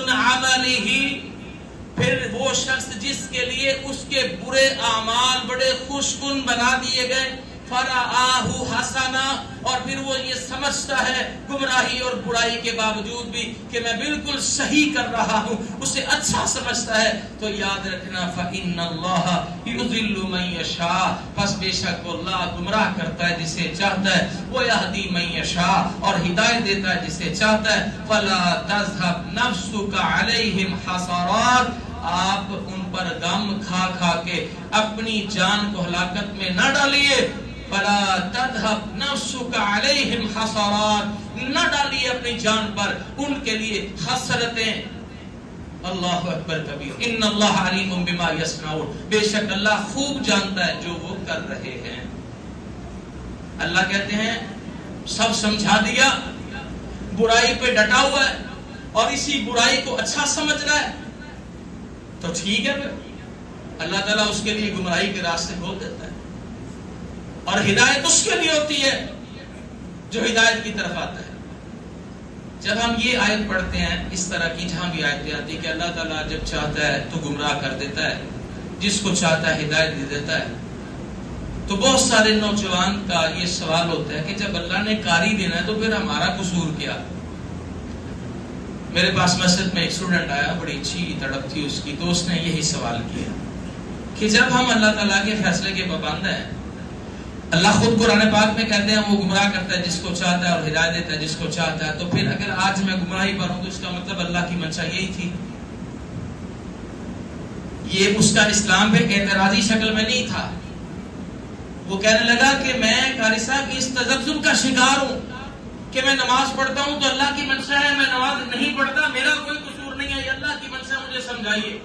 حسن عملہ، پھر وہ شخص جس کے لیے اس کے برے اعمال بڑے خوشگن بنا دیے گئے، فرآہ حسنا، اور پھر وہ یہ سمجھتا ہے گمراہی اور برائی کے باوجود بھی کہ میں بالکل صحیح کر رہا ہوں، اسے اچھا سمجھتا ہے، تو یاد رکھنا فإن اللہ یضل من یشاء، پس بے شک اللہ گمراہ کرتا ہے جسے چاہتا ہے، ویہدی من یشاء، اور ہدایت دیتا ہے جسے چاہتا ہے، فلا تذهب نفسک علیہم حسرات، آپ ان پر غم کھا کھا کے اپنی جان کو ہلاکت میں نہ ڈالیے، فلا تذهب نفسك عليهم حسرات، نہ ڈالیے اپنی جان پر ان کے لیے حسرتیں۔ اللہ اکبر کبیر، ان اللہ علیم بما یصنعون، بے شک اللہ خوب جانتا ہے جو وہ کر رہے ہیں۔ اللہ کہتے ہیں سب سمجھا دیا، برائی پہ ڈٹا ہوا ہے اور اسی برائی کو اچھا سمجھ رہا ہے، تو ٹھیک ہے، پھر اللہ تعالیٰ اس کے لیے گمراہی کے راستے کھول دیتا ہے، اور ہدایت اس کے لیے ہوتی ہے جو ہدایت کی طرف آتا ہے۔ جب ہم یہ آیت پڑھتے ہیں اس طرح کی جہاں بھی آیتیں آتی کہ اللہ تعالیٰ جب چاہتا ہے تو گمراہ کر دیتا ہے، جس کو چاہتا ہے ہدایت دے دیتا ہے، تو بہت سارے نوجوان کا یہ سوال ہوتا ہے کہ جب اللہ نے قاری دینا ہے تو پھر ہمارا قصور کیا؟ میرے پاس مسجد میں ایک اسٹوڈنٹ آیا، بڑی اچھی تڑپ تھی اس کی، تو اس نے یہی سوال کیا کہ جب ہم اللہ تعالیٰ کے فیصلے کے پابند ہیں، اللہ خود قرآن پاک میں کہتے ہیں وہ گمراہ کرتا ہے جس کو چاہتا ہے اور ہدایت دیتا ہے جس کو چاہتا ہے، تو پھر اگر آج میں گمراہی پر ہوں تو اس کا مطلب اللہ کی منشا یہی تھی۔ یہ اس کا اسلام پہ اعتراضی شکل میں نہیں تھا، وہ کہنے لگا کہ میں قاری صاحب اس تذبذب کا شکار ہوں کہ میں نماز پڑھتا ہوں تو اللہ کی منشا ہے، میں نماز نہیں پڑھتا میرا کوئی قصور نہیں ہے، یہ اللہ کی منشا، مجھے سمجھائیے۔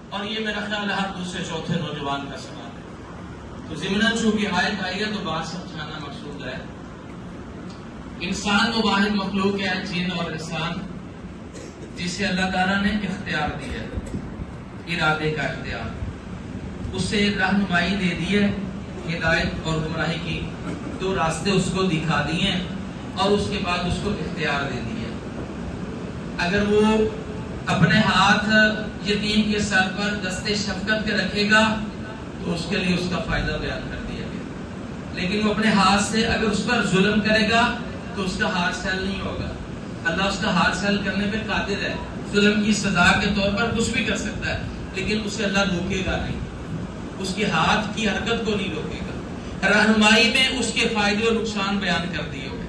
اور یہ میرا خیال ہے ہر دوسرے چوتھے نوجوان کا سوال ہے۔ تو ضمناً چونکہ آیت آئی ہے تو بات سمجھانا مقصود ہے۔ انسان وہ واحد مخلوق ہے، جن اور انسان، جسے اللہ تعالیٰ نے اختیار دیا ہے، ارادے کا اختیار، اس سے رہنمائی دے دی ہے، ہدایت اور گمراہی کی دو راستے اس کو دکھا دیے ہیں، اور اس کے بعد اس کو اختیار دے دیا ہے۔ اگر وہ اپنے ہاتھ یتیم کے سر پر دستے شفقت کے رکھے گا تو اس کے لیے اس کا فائدہ بیان کر دیا گیا، لیکن وہ اپنے ہاتھ سے اگر اس پر ظلم کرے گا تو اس کا ہاتھ سہل نہیں ہوگا۔ اللہ اس کا ہاتھ سہل کرنے پہ قادر ہے، ظلم کی سزا کے طور پر کچھ بھی کر سکتا ہے، لیکن اسے اللہ روکے گا نہیں، اس کے ہاتھ کی حرکت کو نہیں روکے گا۔ رہنمائی میں اس کے فائدے اور نقصان بیان کر دیے ہوئے۔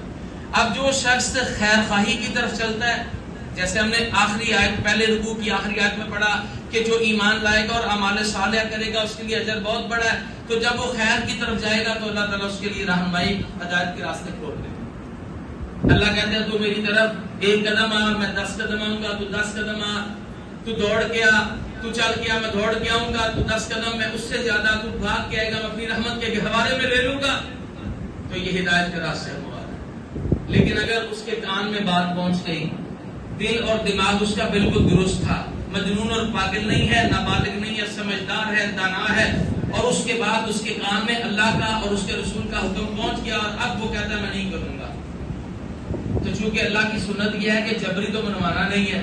اب جو شخص خیر خواہی کی طرف چلتا ہے، جیسے ہم نے آخری آیت، پہلے رکوع کی آخری آیت میں پڑھا کہ جو ایمان لائے گا اور اعمال صالحہ کرے گا اس کے لیے اجر بہت بڑا ہے، تو جب وہ خیر کی طرف جائے گا تو اللہ تعالیٰ اس کے لیے رہنمائی، ہدایت کے راستے کھول دے گا۔ اللہ کہتے ہیں تو میری طرف ایک قدم آ، میں 10 قدم آؤں گا، تو 10 قدم آ، تو دوڑ کے آ، تو چل کے آ، میں دوڑ کے آؤں گا، تو 10 قدم میں اس سے زیادہ تو بھاگ کے آئے گا، میں اپنی رحمت کے گہوارے میں لے لوں گا، تو یہ ہدایت کے راستے مراد ہے۔ لیکن اگر اس کے کان میں بات پہنچ گئی، دل اور دماغ اس کا بالکل درست تھا، مجنون اور پاگل نہیں ہے، نابالغ نہیں ہے، سمجھدار ہے، دانا ہے، اور اس کے بعد اس کے کان میں اللہ کا اور اس کے رسول کا حکم پہنچ گیا اور اب وہ کہتا ہے میں نہیں کروں گا، تو چونکہ اللہ کی سنت یہ ہے کہ جبری تو منوانا نہیں ہے،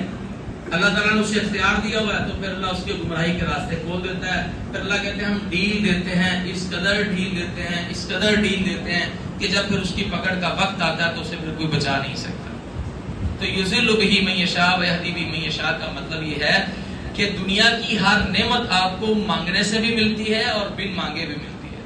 اللہ تعالیٰ نے اسے اختیار دیا ہوا ہے، تو پھر اللہ اس کے گمراہی کے راستے کھول دیتا ہے۔ پھر اللہ کہتے ہیں ہم ڈھیل دیتے ہیں، اس قدر ڈھیل دیتے ہیں، اس قدر ڈھیل دیتے ہیں کہ جب پھر اس کی پکڑ کا وقت آتا ہے تو اسے پھر کوئی بچا نہیں سکتا۔ تو یضل بہ من یشاء ویہدی بہ من یشاء کا مطلب یہ ہے کہ دنیا کی ہر نعمت آپ کو مانگنے سے بھی ملتی ہے اور بن مانگے بھی ملتی ہے۔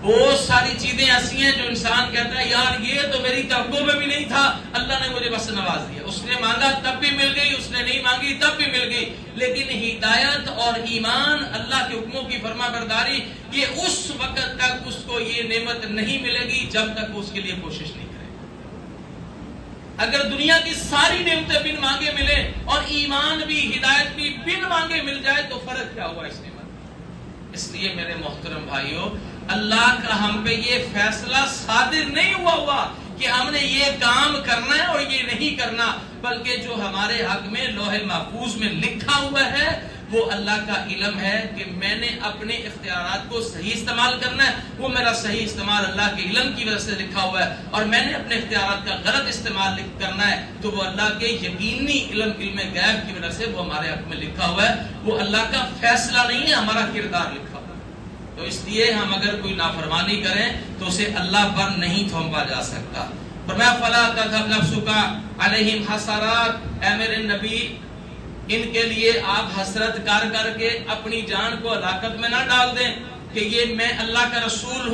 بہت ساری چیزیں ایسی ہیں جو انسان کہتا ہے یار یہ تو میری توقع میں بھی نہیں تھا، اللہ نے مجھے بس نواز دیا، اس نے مانگا تب بھی مل گئی، اس نے نہیں مانگی تب بھی مل گئی۔ لیکن ہدایت اور ایمان، اللہ کے حکموں کی فرما برداری، یہ اس وقت تک اس کو یہ نعمت نہیں ملے گی جب تک وہ اس کے لیے کوشش نہیں کرے۔ اگر دنیا کی ساری نعمتیں بن مانگے ملے اور ایمان بھی، ہدایت بھی بن مانگے مل جائے تو فرق کیا ہوا اس نعمت؟ اس لیے میرے محترم بھائیوں، اللہ کا ہم پہ یہ فیصلہ صادر نہیں ہوا کہ ہم نے یہ کام کرنا ہے اور یہ نہیں کرنا، بلکہ جو ہمارے حق میں لوح محفوظ میں لکھا ہوا ہے وہ اللہ کا علم ہے کہ میں نے اپنے اختیارات کو صحیح استعمال کرنا ہے، وہ میرا صحیح استعمال اللہ کے علم کی وجہ سے لکھا ہوا ہے، اور میں نے اپنے اختیارات کا غلط استعمال کرنا ہے تو وہ اللہ کے یقینی علم غیب کی وجہ سے وہ ہمارے حق میں لکھا ہوا ہے، وہ اللہ کا فیصلہ نہیں ہے، ہمارا کردار لکھا ہوا ہے۔ تو اس لیے ہم اگر کوئی نافرمانی کریں تو اسے اللہ پر نہیں تھوپا جا سکتا۔ فرمایا فلا تذهب نفسك علیہم حسرات، اے میرے نبی ان کے لیے آپ حسرت کر کے اپنی جان کو ہلاکت میں نہ ڈال دیں کہ یہ میں اللہ کا رسول ہوں۔